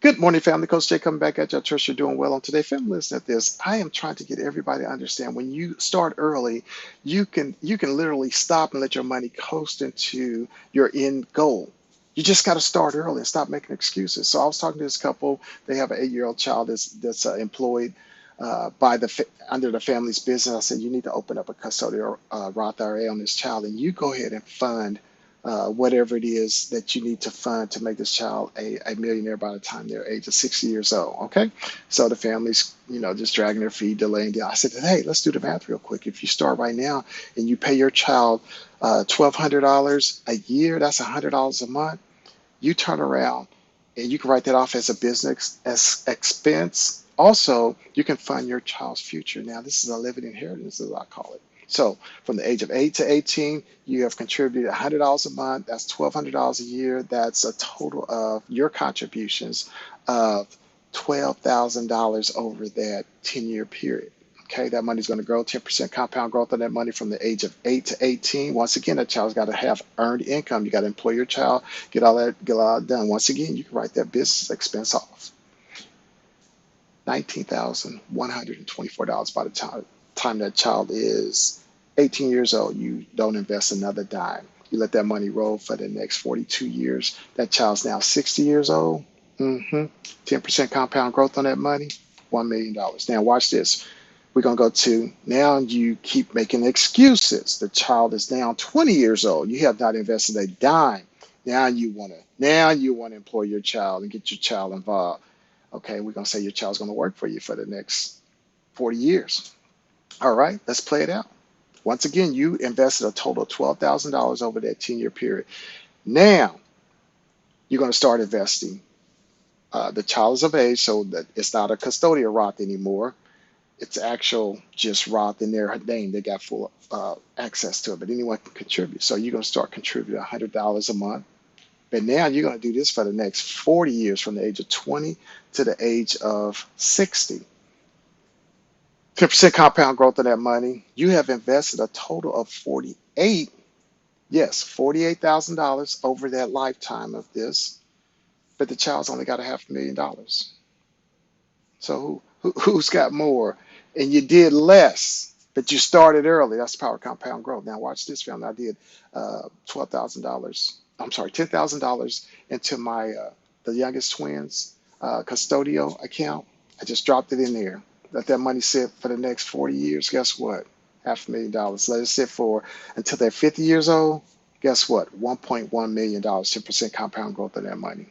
Good morning, family. Coach Jay coming back at you. I trust you're doing well on today. Family, listen at this. I am trying to get everybody to understand when you start early, you can literally stop and let your money coast into your end goal. You just got to start early and stop making excuses. So I was talking to this couple. They have an 8-year-old child that's employed by under the family's business. I said you need to open up a custodial Roth IRA on this child, and you go ahead and fund whatever it is that you need to fund to make this child a millionaire by the time they're age of 60 years old. Okay. So the family's, just dragging their feet, delaying the. I said, hey, let's do the math real quick. If you start right now and you pay your child $1,200 a year, that's $100 a month. You turn around and you can write that off as a business as expense. Also, you can fund your child's future. Now, this is a living inheritance, as I call it. So, from the age of 8 to 18, you have contributed $100 a month. That's $1,200 a year. That's a total of your contributions of $12,000 over that 10-year period. Okay, that money's going to grow 10% compound growth on that money from the age of 8 to 18. Once again, that child's got to have earned income. You got to employ your child, get all that done. Once again, you can write that business expense off. $19,124 by the time that child is 18 years old. You don't invest another dime. You let that money roll for the next 42 years. That child's now 60 years old. 10% compound growth on that money, $1 million. Now, watch this. We're going to go to now you keep making excuses. The child is now 20 years old. You have not invested a dime. Now you want to employ your child and get your child involved. Okay, we're going to say your child's going to work for you for the next 40 years. All right, let's play it out. Once again, you invested a total of $12,000 over that 10-year period. Now you're going to start investing. The child is of age, so that it's not a custodial Roth anymore. It's actual just Roth in their name. They got full access to it, but anyone can contribute. So you're going to start contributing $100 a month. But now you're going to do this for the next 40 years from the age of 20 to the age of 60. 10% compound growth of that money. You have invested a total of 48, yes, $48,000 over that lifetime of this, but the child's only got a $500,000. So who's got more? And you did less, but you started early. That's the power of compound growth. Now watch this, family. I did $12,000. I'm sorry, $10,000 into my the youngest twins custodial account. I just dropped it in there. Let that money sit for the next 40 years. Guess what? $500,000. Let it sit for until they're 50 years old. Guess what? $1.1 million, 10% compound growth of that money.